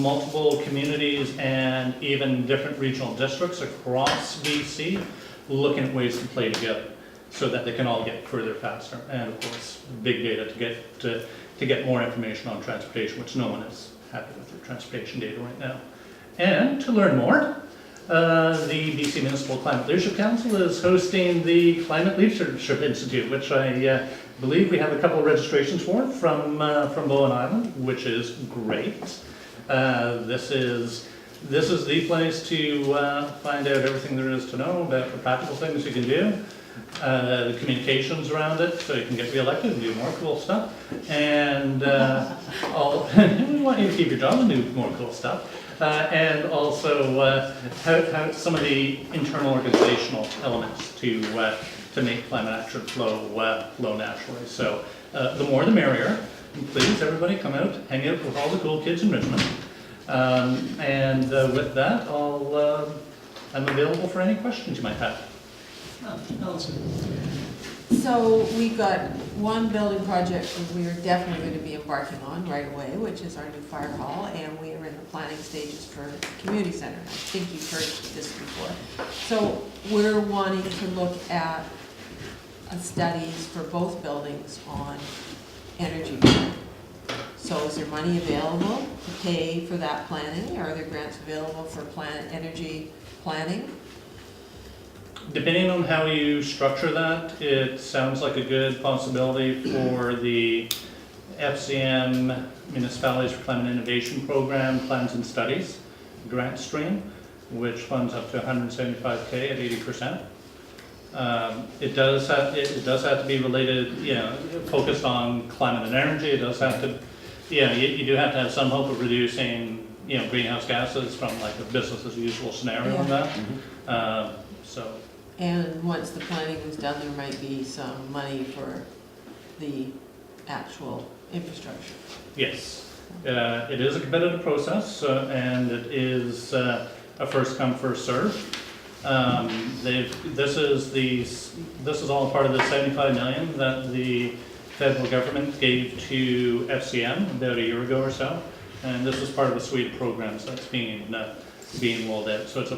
multiple communities and even different regional districts across BC looking at ways to play together so that they can all get further faster. And of course, big data to get more information on transportation, which no one is happy with their transportation data right now. And to learn more, the BC Municipal Climate Leadership Council is hosting the Climate Leadership Institute, which I believe we have a couple of registrations for from Bowen Island, which is great. This is the place to find out everything there is to know about the practical things you can do, the communications around it, so you can get reelected and do more cool stuff, and we want you to keep your job and do more cool stuff. And also how some of the internal organizational elements to make climate action flow naturally. So the more the merrier. And please, everybody, come out, hang out with all the cool kids in Richmond. And with that, I'm available for any questions you might have. Allison. So we've got one building project that we are definitely going to be embarking on right away, which is our new fire hall, and we are in the planning stages for the community center. I think you've heard this before. So we're wanting to look at studies for both buildings on energy planning. So is there money available to pay for that planning? Are there grants available for energy planning? Depending on how you structure that, it sounds like a good possibility for the FCM Municipalities for Climate Innovation Program Plans and Studies grant stream, which funds up to $175K at 80%. It does have to be related, focused on climate and energy. It does have to, you do have to have some hope of reducing, greenhouse gases from like a business as usual scenario on that. And once the planning is done, there might be some money for the actual infrastructure. Yes, it is a competitive process, and it is a first come, first serve. This is all part of the $75 million that the federal government gave to FCM about a year ago or so, and this is part of the suite of programs that's being rolled out. So it's a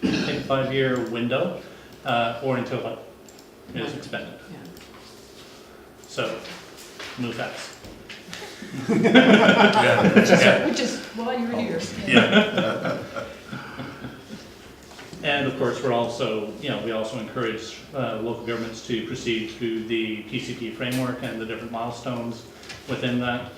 5-year window. Or until it is expended. Yeah. So, move fast. Which is why you're here. Yeah. And of course, we're also, we also encourage local governments to proceed through the PCP framework and the different milestones within that.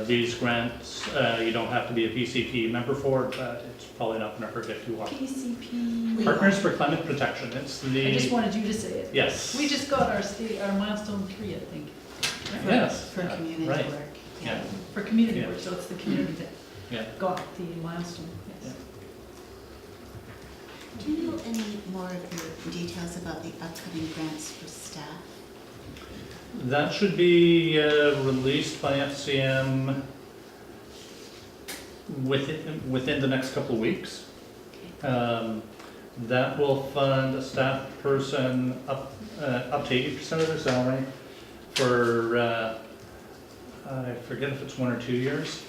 These grants, you don't have to be a PCP member for, but it's probably not going to hurt if you are. PCP. Partners for Climate Protection. It's the. I just wanted you to say it. Yes. We just got our milestone 3, I think. Yes. For community right. work. Yeah. For community Yeah. work, so it's the community that got the milestone. Yes. Do you know any more of the details about the upcoming grants for staff? That should be released by FCM within the next couple of weeks. That will fund a staff person up to 80% of their salary for, I forget if it's 1 or 2 years.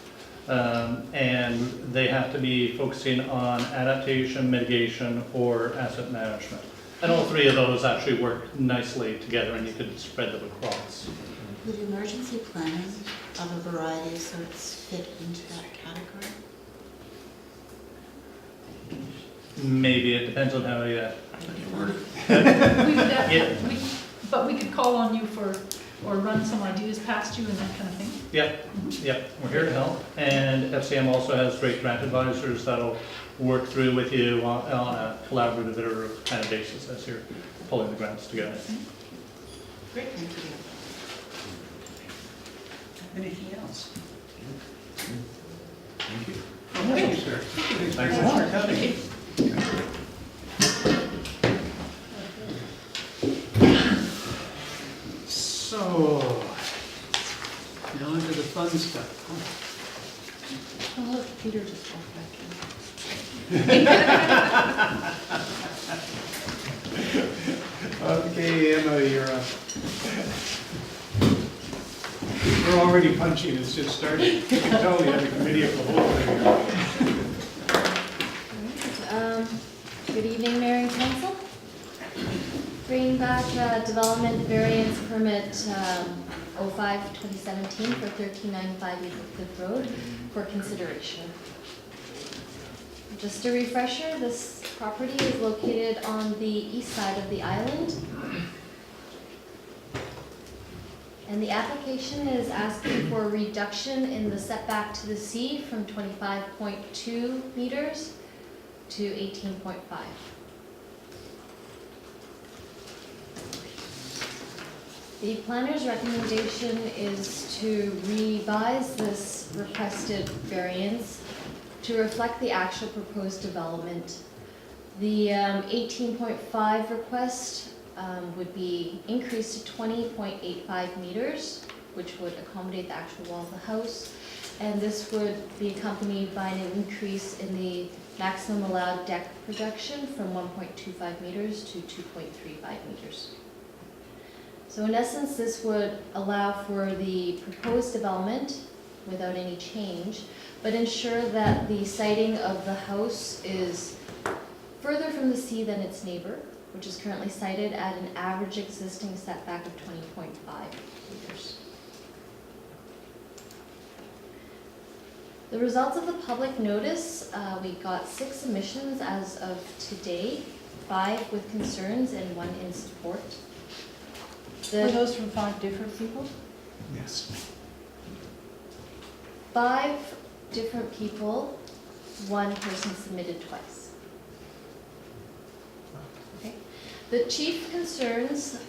And they have to be focusing on adaptation, mitigation, or asset management. And all 3 of those actually work nicely together, and you could spread them across. Would emergency planning of a variety of sorts fit into that category? Maybe, it depends on how you... But we could call on you or run some ideas past you and that kind of thing. Yep, we're here to help. And FCM also has great grant advisors that'll work through with you on a collaborative iterative kind of basis as you're pulling the grants together. Great, thank you. Anything else? Thank you. Thank you, sir. Thanks a lot. for coming. So, now onto the fun stuff. Oh, look, Peter just walked back in. Okay, Emma, you're up. We're already punching, it's just started. You can tell we had a committee of the whole thing. Good evening, Mayor and Council. Bringing back development variance permit 05-2017 for 1395 Eagle Cliff Road for consideration. Just a refresher, this property is located on the east side of the island. And the application is asking for a reduction in the setback to the sea from 25.2 meters to 18.5. The planner's recommendation is to revise this requested variance to reflect the actual proposed development. The 18.5 request would be increased to 20.85 meters, which would accommodate the actual wall of the house. And this would be accompanied by an increase in the maximum allowed deck projection from 1.25 meters to 2.35 meters. So in essence, this would allow for the proposed development without any change, but ensure that the siting of the house is further from the sea than its neighbor, which is currently sited at an average existing setback of 20.5 meters. The results of the public notice, we got 6 submissions as of today, 5 with concerns and 1 in support. Were those from 5 different people? Yes. 5 different people, 1 person submitted twice. Okay. The chief concerns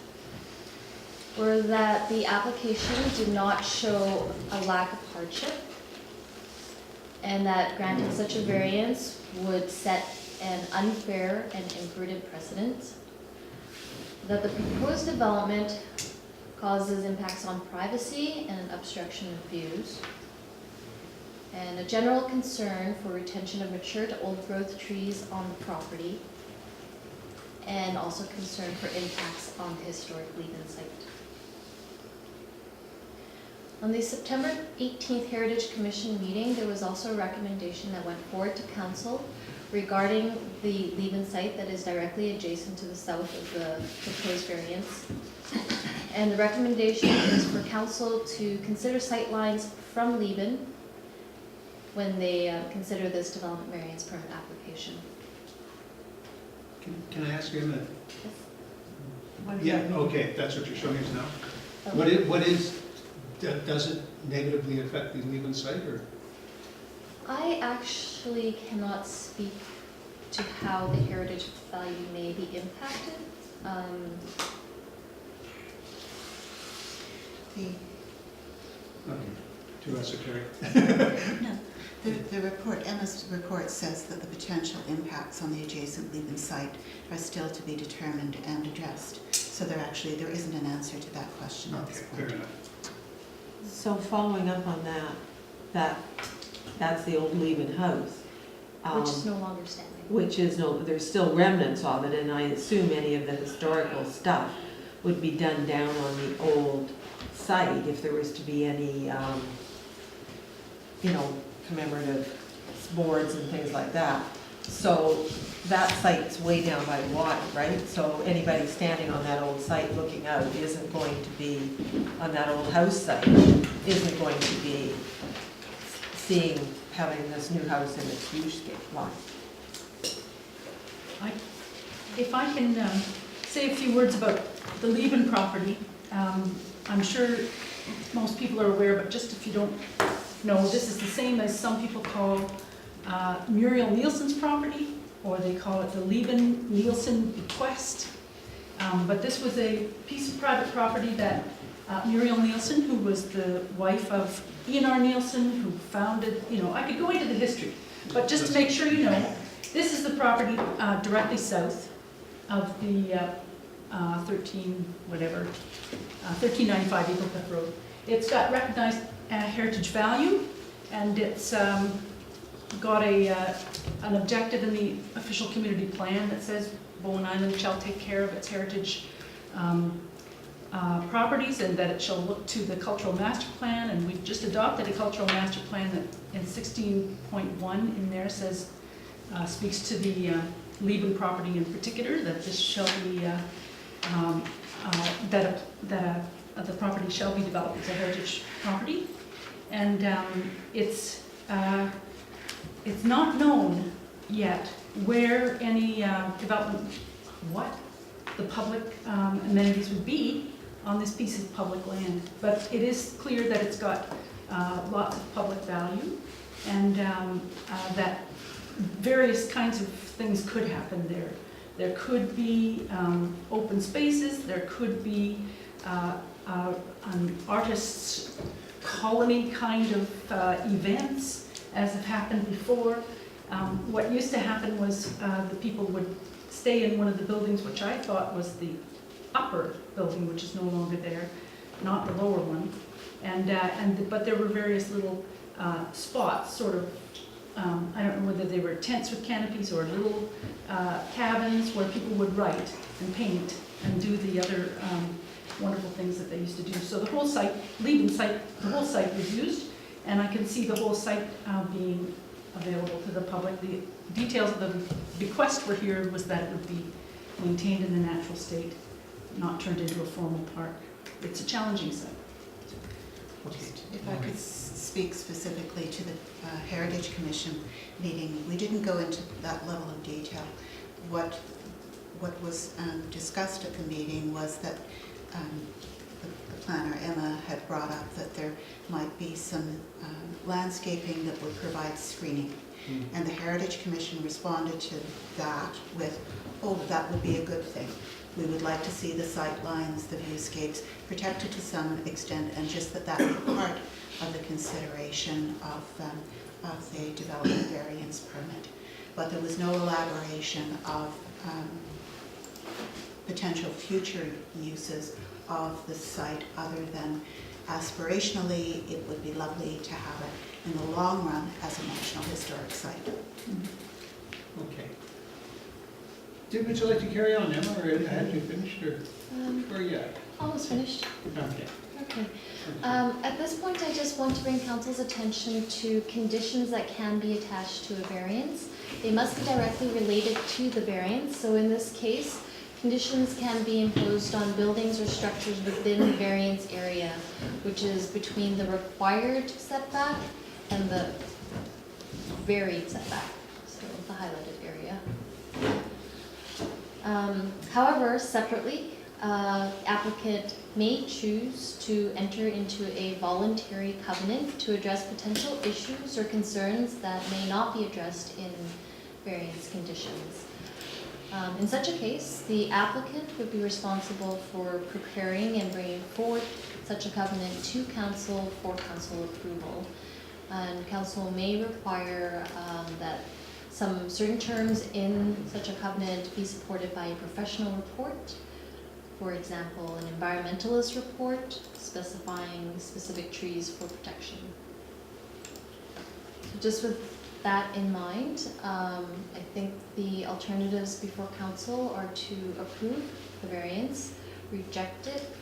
were that the application did not show a lack of hardship, and that granting such a variance would set an unfair and imprudent precedent. That the proposed development causes impacts on privacy and an obstruction of views. And a general concern for retention of mature to old growth trees on the property. And also concern for impacts on the historic Leben site. On the September 18th Heritage Commission meeting, there was also a recommendation that went forward to council regarding the Leben site that is directly adjacent to the south of the proposed variance. And the recommendation is for council to consider sight lines from Leben when they consider this development variance permit application. Can I ask you a minute? What does Yeah, that mean? okay, that's what you're showing us now. Okay. What is, does it negatively affect the Leben site, or? I actually cannot speak to how the heritage value may be impacted. Too esoteric. No, the report, Emma's report says that the potential impacts on the adjacent Leben site are still to be determined and addressed. So there isn't an answer to that question at Okay, this fair point. enough. So following up on that's the old Leben house. Which is no longer standing. Which is there's still remnants of it, and I assume any of the historical stuff would be done down on the old site if there was to be any, commemorative boards and things like that. So that site's way down by water, right? So anybody standing on that old site looking out isn't going to be, on that old house site, isn't going to be having this new house in its viewscape line. If I can say a few words about the Leben property, I'm sure most people are aware, but just if you don't know, this is the same as some people call Muriel Nielsen's property, or they call it the Leben Nielsen bequest. But this was a piece of private property that Muriel Nielsen, who was the wife of Ian R. Nielsen, who founded, I could go into the history, but just to make sure you know, this is the property directly south of the 1395 Eagle Cliff Road. It's got recognized heritage value, and it's got an objective in the official community plan that says Bowen Island shall take care of its heritage properties, and that it shall look to the cultural master plan, and we've just adopted a cultural master plan that in 16.1 in there says, speaks to the Lieben property in particular, that this shall be, the property shall be developed as a heritage property. And it's not known yet where any development, what the public amenities would be on this piece of public land. But it is clear that it's got lots of public value, and that various kinds of things could happen there. There could be open spaces, there could be an artist's colony kind of events, as have happened before. What used to happen was the people would stay in one of the buildings, which I thought was the upper building, which is no longer there, not the lower one. But there were various little spots, sort of, I don't know whether they were tents with canopies or little cabins where people would write and paint and do the other wonderful things that they used to do. So the whole site, Lieben site, the whole site was used, and I can see the whole site being available to the public. The details of the bequest were here was that it would be maintained in the natural state, not turned into a formal park. It's a challenging site. If I could speak specifically to the Heritage Commission meeting, we didn't go into that level of detail. What was discussed at the meeting was that the planner, Emma, had brought up that there might be some landscaping that would provide screening. And the Heritage Commission responded to that with, oh, that would be a good thing. We would like to see the sight lines, the viewscapes protected to some extent, and just that be part of the consideration of the development variance permit. But there was no elaboration of potential future uses of the site other than aspirationally it would be lovely to have it in the long run as a National Historic Site. Okay. Would you like to carry on, Emma, or had you finished, or yet? Almost finished. Okay. Okay. At this point, I just want to bring council's attention to conditions that can be attached to a variance. They must be directly related to the variance. So in this case, conditions can be imposed on buildings or structures within the variance area, which is between the required setback and the varied setback, so the highlighted area. However, separately, applicant may choose to enter into a voluntary covenant to address potential issues or concerns that may not be addressed in variance conditions. In such a case, the applicant would be responsible for preparing and bringing forward such a covenant to council for council approval. And council may require that some certain terms in such a covenant be supported by a professional report. For example, an environmentalist report specifying specific trees for protection. So just with that in mind, I think the alternatives before council are to approve the variance, reject it,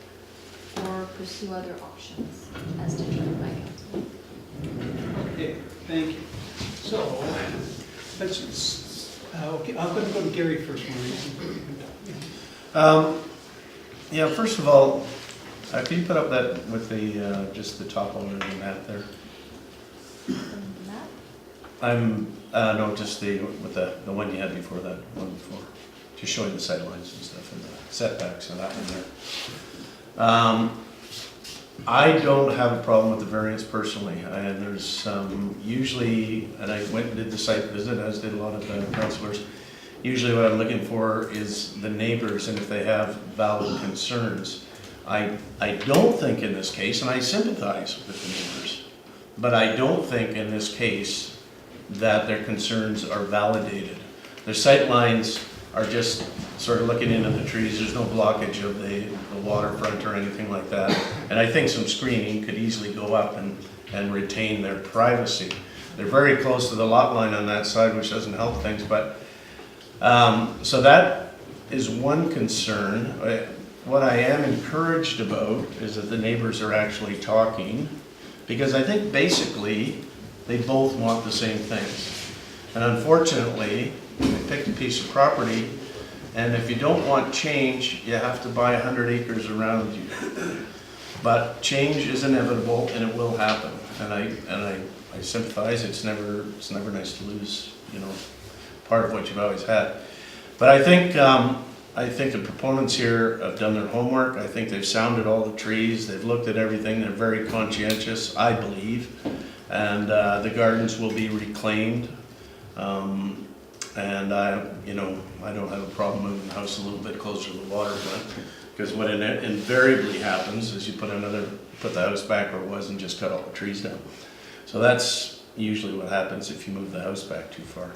or pursue other options as determined by council. Okay, thank you. So, okay, I'm going to go to Gary first, Maureen. Yeah, first of all, can you put up that with the, just the top owner of the map there? No, just with the one you had before that, one before. Just showing the sight lines and stuff and the setbacks and that one there. I don't have a problem with the variance personally, and there's usually, and I went and did the site visit, as did a lot of councillors. Usually what I'm looking for is the neighbors, and if they have valid concerns. I don't think in this case, and I sympathize with the neighbors, but I don't think in this case that their concerns are validated. Their sight lines are just sort of looking into the trees. There's no blockage of the waterfront or anything like that. And I think some screening could easily go up and retain their privacy. They're very close to the lot line on that side, which doesn't help things, but so that is one concern. what I am encouraged about is that the neighbors are actually talking, because I think basically they both want the same things. And unfortunately, they picked a piece of property, and if you don't want change, you have to buy 100 acres around you. But change is inevitable, and it will happen. And I sympathize. It's never nice to lose, part of what you've always had. But I think the proponents here have done their homework. I think they've sounded all the trees. They've looked at everything. They're very conscientious, I believe. And the gardens will be reclaimed. And I don't have a problem moving the house a little bit closer to the water plant, because what invariably happens is you put the house back where it was and just cut all the trees down. So that's usually what happens if you move the house back too far.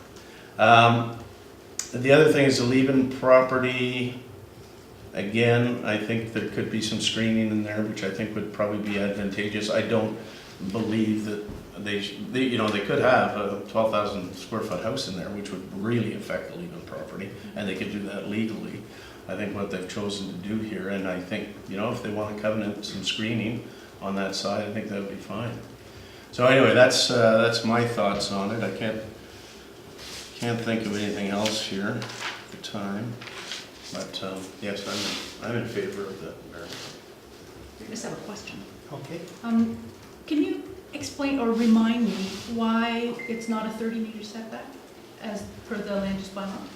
The other thing is the Leben property. Again, I think there could be some screening in there, which I think would probably be advantageous. I don't believe that they could have a 12,000 square foot house in there, which would really affect the Leben property, and they could do that legally. I think what they've chosen to do here, and I think, if they want to covenant some screening on that side, I think that would be fine. So anyway, that's my thoughts on it. I can't think of anything else here at the time, but yes, I'm in favor of the variance. I just have a question. Okay. Can you explain or remind me why it's not a 30-meter setback as per the land use bylaw?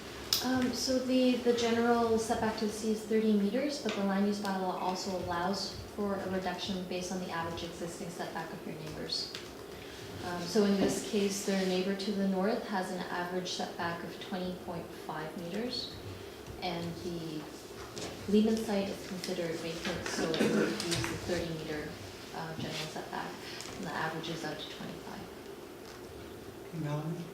So the general setback to the sea is 30 meters, but the land use bylaw also allows for a reduction based on the average existing setback of your neighbors. So in this case, their neighbor to the north has an average setback of 20.5 meters, and the Leben site is considered vacant, so it would use the 30-meter general setback, and the average is out to 25. Melanie?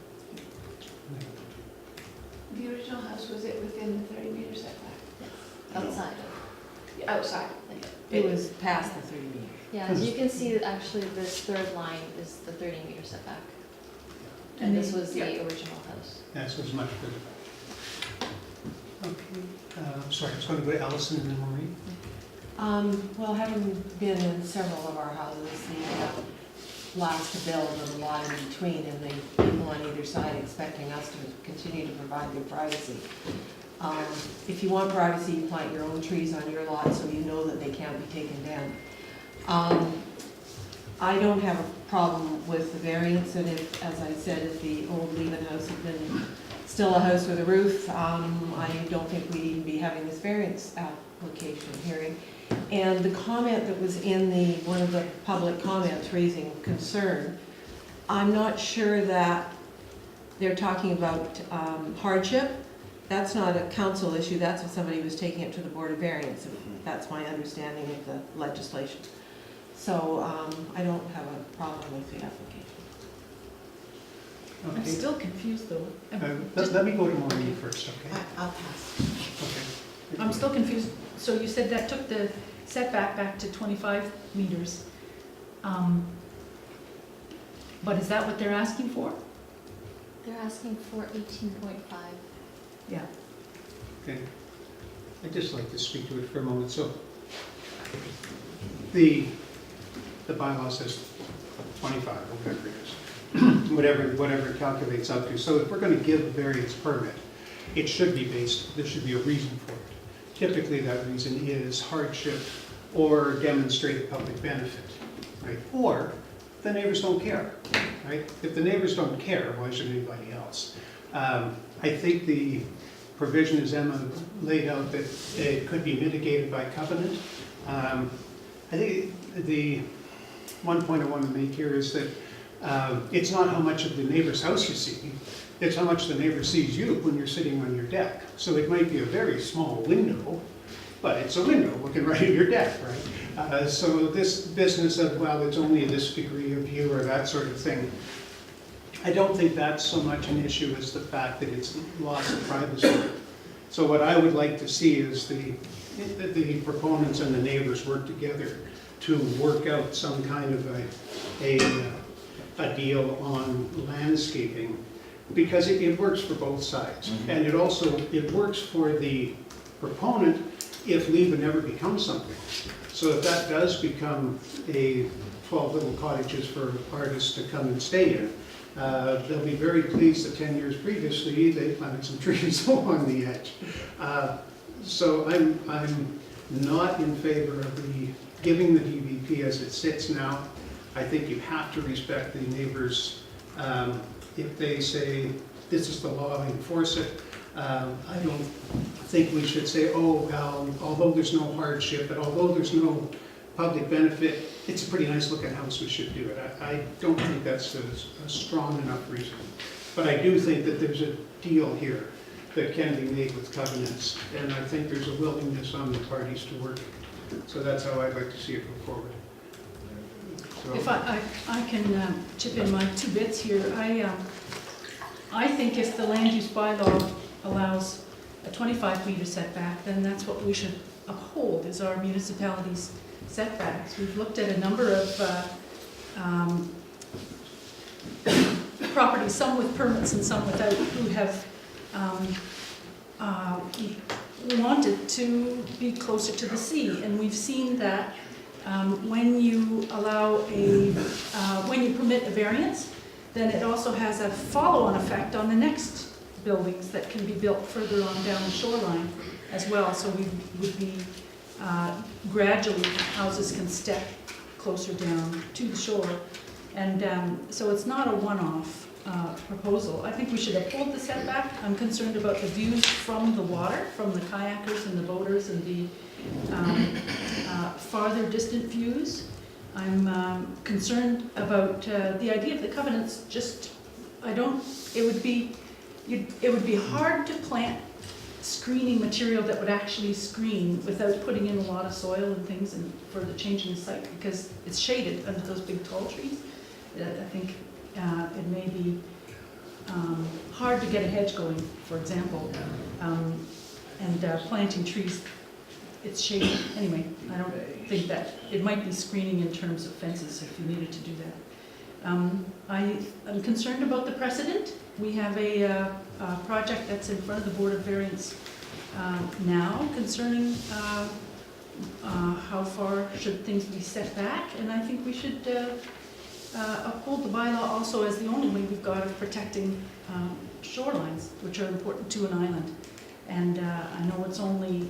The original house, was it within the 30-meter setback? Outside of. Outside? It was past the 30 meters. Yeah, as you can see, actually, this third line is the 30-meter setback. And this was the original house. This was much better. Okay, sorry, I was going to go to Allison and then Maureen. Well, having been in several of our houses, the last to build and a lot in between, and the people on either side expecting us to continue to provide their privacy. If you want privacy, you plant your own trees on your lot so you know that they can't be taken down. I don't have a problem with the variance, and if, as I said, if the old Leben house had been still a house with a roof, I don't think we'd even be having this variance application hearing. And the comment that was in one of the public comments raising concern, I'm not sure that they're talking about hardship. That's not a council issue, that's if somebody was taking it to the Board of Variance. That's my understanding of the legislation. So I don't have a problem with the application. I'm Okay. still confused though. Let me go to Maureen first, okay? I'll pass. Okay. I'm still confused. So you said that took the setback back to 25 meters. But is that what they're asking for? They're asking for 18.5. Yeah. Okay. I'd just like to speak to it for a moment. So the bylaw says 25, whatever it is, whatever it calculates up to. So if we're going to give a variance permit, it should be based, there should be a reason for it. Typically that reason is hardship or demonstrated public benefit, right? Or the neighbors don't care, right? If the neighbors don't care, why should anybody else? I think the provision, as Emma laid out, that it could be mitigated by covenant. I think the one point I want to make here is that it's not how much of the neighbor's house you see, it's how much the neighbor sees you when you're sitting on your deck. So it might be a very small window, but it's a window looking right at your deck, right? So this business of, well, it's only this degree of view or that sort of thing, I don't think that's so much an issue as the fact that it's loss of privacy. So what I would like to see is the proponents and the neighbors work together to work out some kind of a deal on landscaping, because it works for both sides. And it works for the proponent if Leben ever becomes something. So if that does become a 12 little cottages for artists to come and stay in, they'll be very pleased that 10 years previously, they planted some trees along the edge. So I'm not in favor of giving the DVP as it sits now. I think you have to respect the neighbors. If they say, this is the law, enforce it. I don't think we should say, oh, well, although there's no hardship, and although there's no public benefit, it's a pretty nice looking house, we should do it. I don't think that's a strong enough reason. But I do think that there's a deal here that can be made with covenants, and I think there's a willingness on the parties to work. So that's how I'd like to see it go forward. So- If I can chip in my 2 bits here, I think if the land use bylaw allows a 25-meter setback, then that's what we should uphold, is our municipality's setbacks. We've looked at a number of properties, some with permits and some without, who have wanted to be closer to the sea, and we've seen that when you allow when you permit a variance, then it also has a follow-on effect on the next buildings that can be built further on down the shoreline as well. So we would be gradually, houses can step closer down to the shore. And so it's not a one-off proposal. I think we should uphold the setback. I'm concerned about the views from the water, from the kayakers and the boaters and the farther distant views. I'm concerned about the idea of the covenants. It would be hard to plant screening material that would actually screen without putting in a lot of soil and things and for the change in the site, because it's shaded under those big tall trees. I think it may be hard to get a hedge going, for example, and planting trees. It's shaded. Anyway, I don't think that, it might be screening in terms of fences if you needed to do that. I'm concerned about the precedent. We have a project that's in front of the Board of Variance now concerning how far should things be set back, and I think we should uphold the bylaw also as the only way we've got of protecting shorelines, which are important to an island. And I know it's only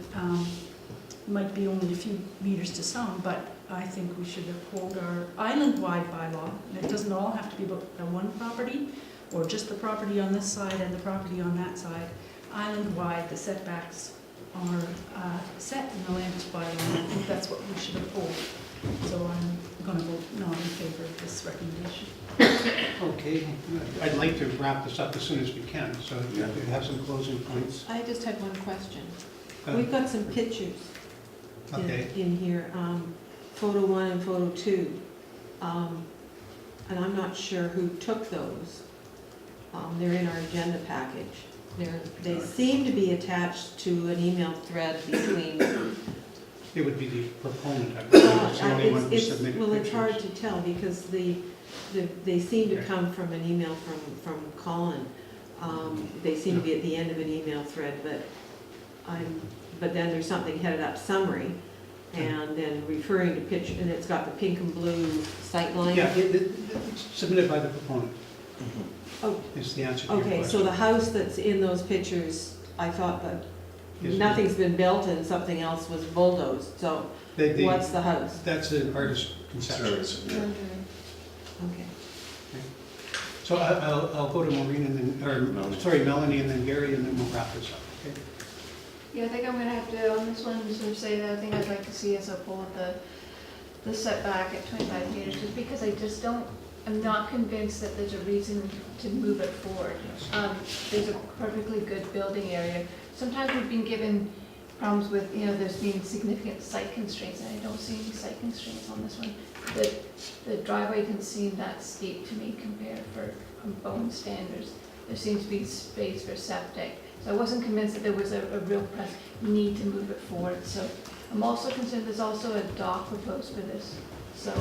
might be only a few meters to some, but I think we should uphold our island-wide bylaw. And it doesn't all have to be about one property, or just the property on this side and the property on that side. Island-wide, the setbacks are set in the land use bylaw, and I think that's what we should uphold. So I'm going to vote no in favor of this recommendation. Okay, I'd like to wrap this up as soon as we can, so if you have some closing points. I just had one question. Uh, We've got some pictures Okay. in here, photo 1 and photo 2. And I'm not sure who took those. They're in our agenda package. They seem to be attached to an email thread between. It would be the proponent, I believe, it's the only one who submitted Well, it's hard pictures. to tell because they seem to come from an email from Colin. They seem to be at the end of an email thread, but then there's something headed up summary, and then referring to picture, and it's got the pink and blue sight line. Yeah, it's submitted by the proponent, Oh, is the answer to your okay, so question. the house that's in those pictures, I thought that Yes, nothing's been built and something else was bulldozed, so they- what's the house? That's an artist's conception. Okay. So I'll go to Maureen and then, or, Melanie. sorry, Melanie and then Gary, and then we'll wrap this up, okay? Yeah, I think I'm gonna have to, on this one, sort of say that I think I'd like to see us uphold the setback at 25 meters, just because I'm not convinced that there's a reason to move it forward. There's a perfectly good building area. Sometimes we've been given problems with, there's been significant site constraints, and I don't see any site constraints on this one. The driveway didn't seem that steep to me compared for bone standards. There seems to be space for septic. So I wasn't convinced that there was a real need to move it forward. So I'm also concerned there's also a dock proposed for this. So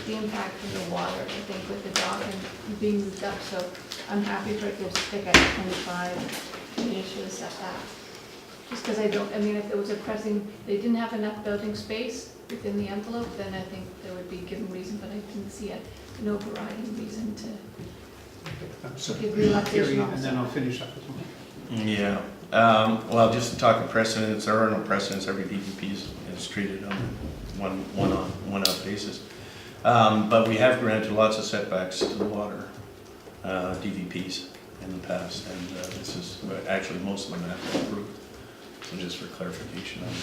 the impact from the water, I think, with the dock and being moved up. So I'm happy for it to stick at 25 meters for the setback. Just because I don't, I mean, if there was a pressing, they didn't have enough building space within the envelope, then I think there would be given reason, but I didn't see an overriding reason to So, give relaxation. and then I'll finish up with one. Yeah, well, just talking precedents, there are no precedents, every DVP is treated on one-off basis. But we have granted lots of setbacks to the water, DVPs in the past, and this is, actually, most of them have been approved. So just for clarification on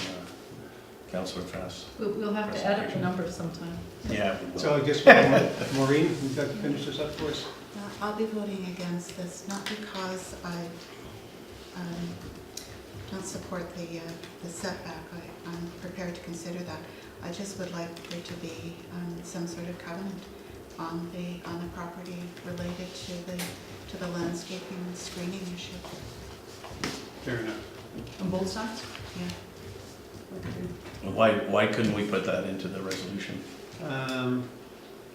Councillor Fast. We'll have to edit the numbers sometime. Yeah. So I guess, Maureen, you've got to finish this up for us? I'll be voting against this, not because I don't support the setback. I'm prepared to consider that. I just would like there to be some sort of covenant on the property related to the landscaping and screening issue. Fair enough. On both sides? Yeah. Why couldn't we put that into the resolution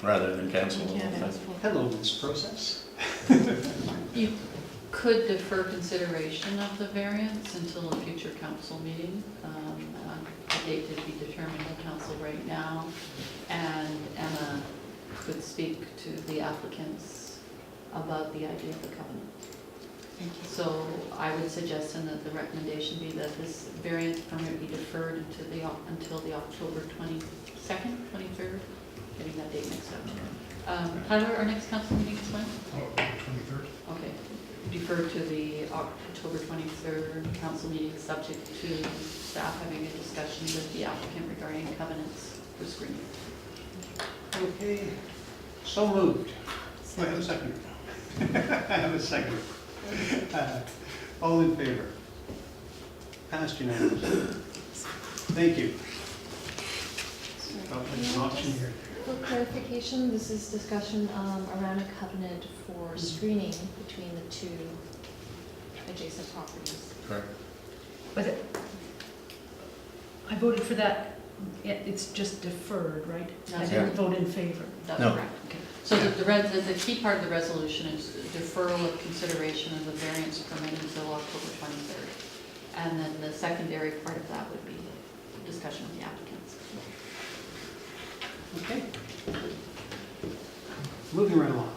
rather than cancel the whole thing? Hello, this process. You could defer consideration of the variance until a future council meeting. A date to be determined in council right now, and Emma could speak to the applicants about the idea of the covenant. Thank you. So I would suggest then that the recommendation be that this variance permit be deferred until the October 22nd, 23rd, getting that date mixed up. Tyler, our next council meeting is when? 23rd. Okay, defer to the October 23rd council meeting, subject to staff having a discussion with the applicant regarding covenants for screening. Okay, so moved. Do I have a second? I have a second. All in favor? Passed unanimously. Thank you. Oh, there's an option here. For clarification, this is discussion around a covenant for screening between the two adjacent properties. Correct. But I voted for that, it's just deferred, right? I That's didn't vote in favor. That's No. correct. Okay. So the key part of the resolution is deferral of consideration of the variance permit until October 23rd. And then the secondary part of that would be discussion with the applicants. Okay. Moving right along.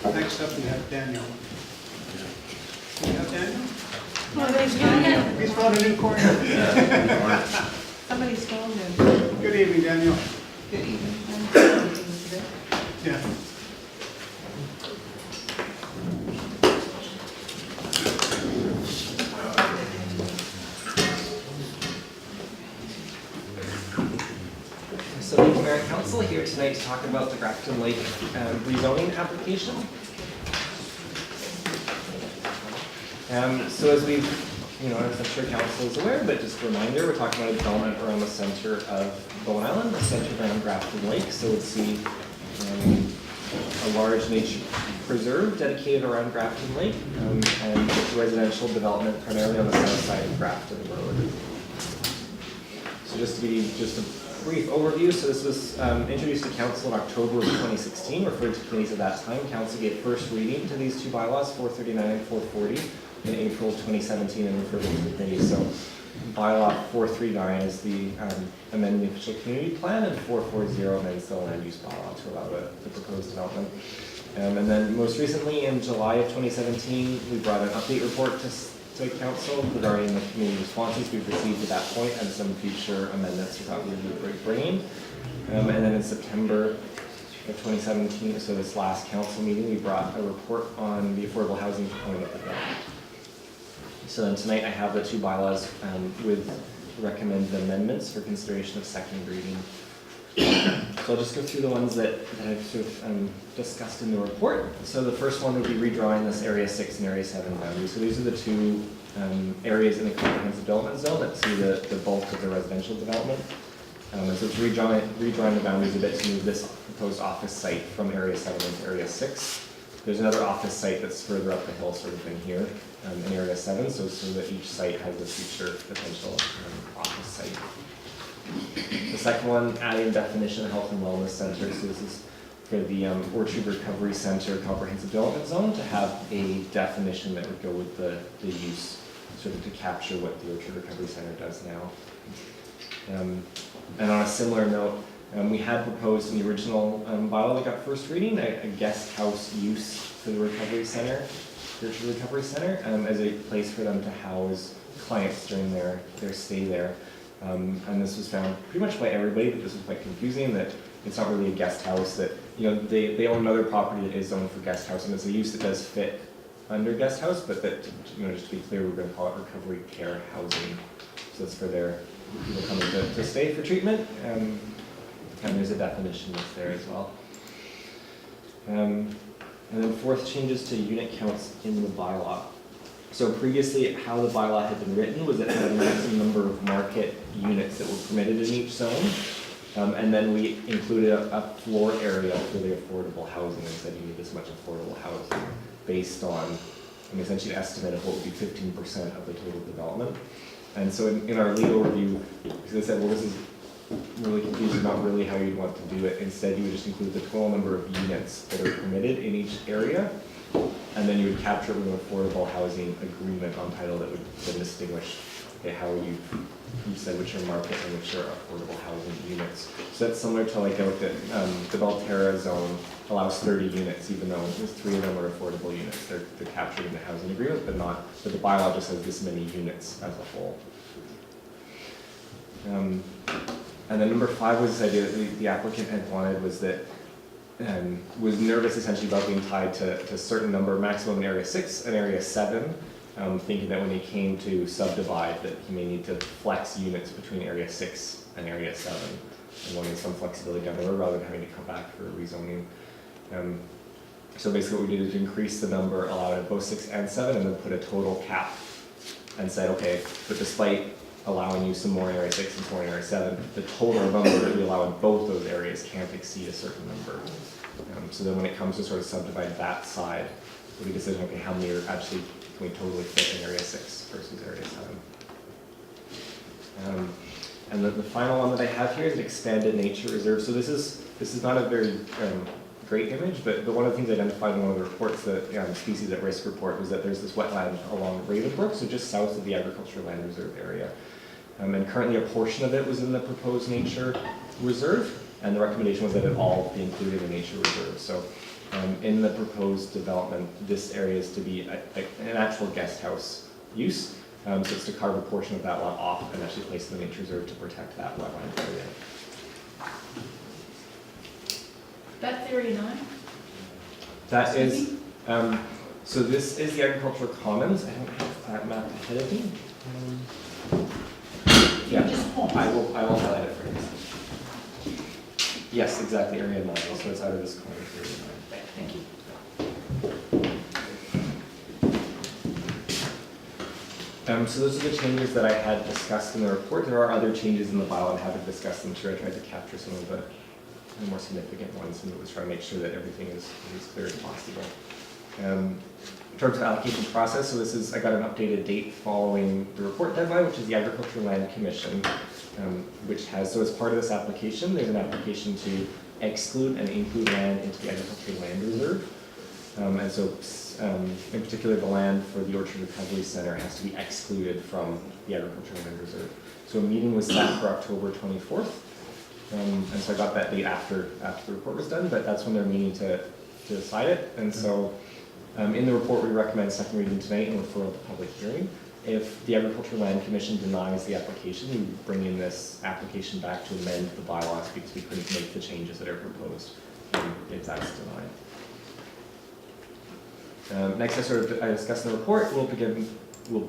Next up, we have Daniel. Do we have Daniel? Well, there's Daniel. He's found a new corner. Somebody stole him. Good evening, Daniel. Good evening. Yeah. So the Mayor and Council here tonight to talk about the Grafton Lake rezoning application. So as we've, as I'm sure Council is aware, but just a reminder, we're talking about a development around the center of Bowen Island, the center around Grafton Lake. So it's the a large nature preserve dedicated around Grafton Lake, and it's a residential development primarily on the south side of Grafton Road. So just a brief overview. So this was introduced to Council in October of 2016, referred to committees at that time. Council gave first reading to these two bylaws, 439 and 440, in April 2017, and referred them to the committee. So bylaw 439 is the amending the official community plan, and 440 amends the land use bylaw to allow the proposed development. And then most recently, in July of 2017, we brought an update report to Council regarding the community responses we've received at that point and some future amendments we thought we would be bringing. And then in September of 2017, so this last Council meeting, we brought a report on the affordable housing component of the development. So then tonight I have the two bylaws with recommended amendments for consideration of second reading. So I'll just go through the ones that I've sort of discussed in the report. So the first one would be redrawing this Area 6 and Area 7 boundaries. So these are the two areas in the comprehensive development zone that see the bulk of the residential development. And so it's redrawing the boundaries a bit to move this proposed office site from Area 7 into Area 6. There's another office site that's further up the hill, sort of in here, in Area 7, so that each site has a future potential office site. The second one, adding definition of health and wellness center. So this is for the Orchard Recovery Center Comprehensive Development Zone to have a definition that would go with the use, sort of to capture what the Orchard Recovery Center does now. And on a similar note, we had proposed in the original bylaw that got first reading a guest house use for the recovery center, the Orchard Recovery Center, as a place for them to house clients during their stay there. And this was found pretty much by everybody that this was quite confusing, that it's not really a guest house, that, you know, they own another property that is zoned for guest house, and it's a use that does fit under guest house, but that, you know, just to be clear, we're gonna call it recovery care housing. So it's for their people coming to stay for treatment, and there's a definition that's there as well. And then fourth, changes to unit counts in the bylaw. So previously, how the bylaw had been written was that it had a maximum number of market units that were permitted in each zone. And then we included a floor area for the affordable housing and said you need this much affordable housing based on essentially an estimate of what would be 15% of the total development. And so in our legal review, they said, well, this is really confusing, not really how you'd want to do it. Instead, you would just include the total number of units that are permitted in each area, and then you would capture it with an affordable housing agreement on title that would then distinguish, okay, how you said which are market and which are affordable housing units. So that's similar to like the Belterra zone allows 30 units, even though there's 3 of them are affordable units. They're captured in the housing agreement, but the bylaw just has this many units as a whole. And then number 5 was this idea that the applicant had wanted was that was nervous essentially about being tied to a certain number, maximum in area 6 and area 7, thinking that when he came to subdivide that he may need to flex units between area 6 and area 7 and wanting some flexibility down the road rather than having to come back for rezoning. So basically what we did is increase the number allowed at both 6 and 7 and then put a total cap and said, okay, but despite allowing you some more in area 6 and some more in area 7, the total number that we allow in both those areas can't exceed a certain number. So then when it comes to sort of subdivide that side, we decide, okay, how many are actually can we totally fit in area 6 versus area 7. And the final one that I have here is an expanded nature reserve. So this is not a very great image, but one of the things identified in one of the reports, the species at risk report, was that there's this wetland along Ravenbrook, so just south of the agricultural land reserve area. And currently a portion of it was in the proposed nature reserve, and the recommendation was that it all be included in nature reserve. So in the proposed development, this area is to be an actual guest house use. So it's to carve a portion of that lot off and actually place it in the nature reserve to protect that wetland area. That's area 9? That is, so this is the agricultural commons. I don't have that map ahead of me. Yeah, I will highlight it for you. Yes, exactly, area 9, so it's out of this corner, area 9. Thank you. So those are the changes that I had discussed in the report. There are other changes in the bylaw and haven't discussed them, so I tried to capture some of the more significant ones and was trying to make sure that everything is as clear as possible. In terms of application process, so this is, I got an updated date following the report deadline, which is the Agricultural Land Commission, which has, so as part of this application, there's an application to exclude and include land into the Agricultural Land Reserve. And so, in particular, the land for the Orchard Recovery Center has to be excluded from the Agricultural Land Reserve. So a meeting was set for October 24th. And so I got that date after the report was done, but that's when they're meeting to decide it. And so in the report, we recommend second reading tonight and referral to public hearing. If the Agricultural Land Commission denies the application, we bring in this application back to amend the bylaws because we couldn't make the changes that are proposed if that's denied. Next, I discussed in the report, we'll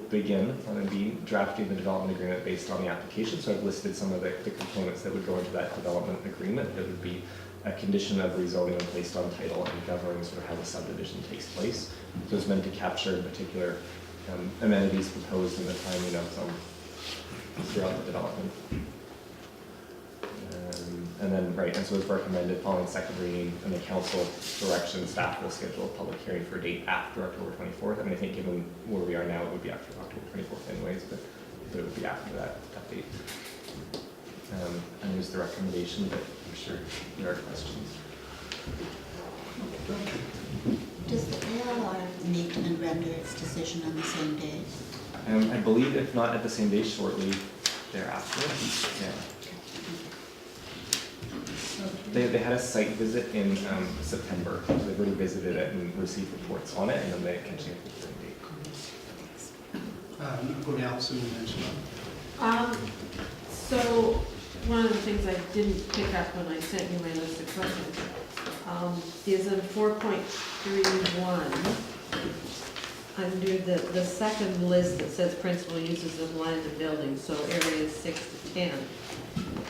begin on drafting the development agreement based on the application. So I've listed some of the components that would go into that development agreement. That would be a condition of rezoning and placed on title and governing sort of how the subdivision takes place. So it's meant to capture in particular amenities proposed in the timing of them throughout the development. And then, right, and so it's recommended following second reading and the council direction, staff will schedule a public hearing for a date after October 24th. I mean, I think given where we are now, it would be after October 24th anyways, but it would be after that date. And there's the recommendation, but I'm sure there are questions. Does the ALR meet and render its decision on the same day? I believe if not at the same day, shortly thereafter. Yeah. They had a site visit in September. So they've already visited it and received reports on it, and then they can change the same date. Go to Allison and then Scott. So, one of the things I didn't pick up when I sent you my list of questions, is in 4.31, under the second list that says principal uses of land and buildings, so areas 6 to 10,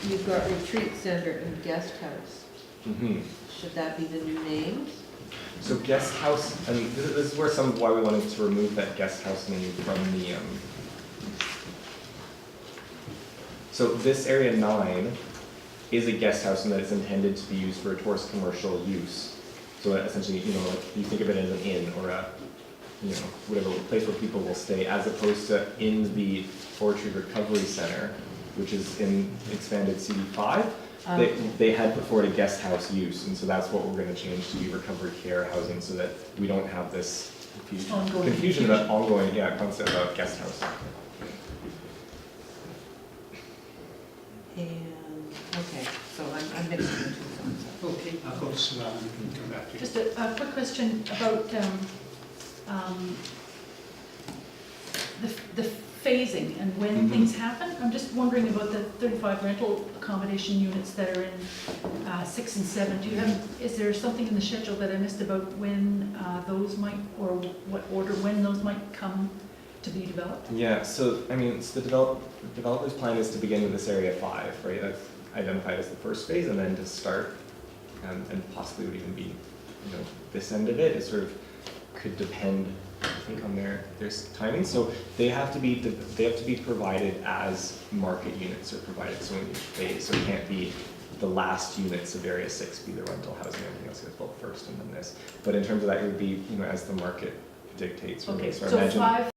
you've got retreat center and guest house. Mm-hmm. Should that be the new names? So guest house, and this is where some of why we wanted to remove that guest house name from the. So this area 9 is a guest house and that it's intended to be used for a tourist commercial use. So essentially, like you think of it as an inn or a, whatever place where people will stay, as opposed to in the Forestry Recovery Center, which is in expanded CD5. They had before a guest house use, and so that's what we're going to change to be recovery care housing, so that we don't have this confusion about ongoing, concept about guest house. And, okay, so I'm mixing the two songs up. Okay, I'll go to Scott and come back to you. Just a quick question about the phasing and when Mhm. things happen. I'm just wondering about the 35 rental accommodation units that are in 6 and 7. Is there something in the schedule that I missed about when those might, or what order, when those might come to be developed? Yeah, so the developer's plan is to begin with this area 5, right? That's identified as the first phase, and then to start, and possibly would even be, this end of it. It sort of could depend, I think, on their timing. So they have to be provided as market units are provided. So in each phase, so it can't be the last units of area 6 be the rental housing. Everything else gets built first, and then this. But in terms of that, it would be as the market dictates. Okay, So so imagine 5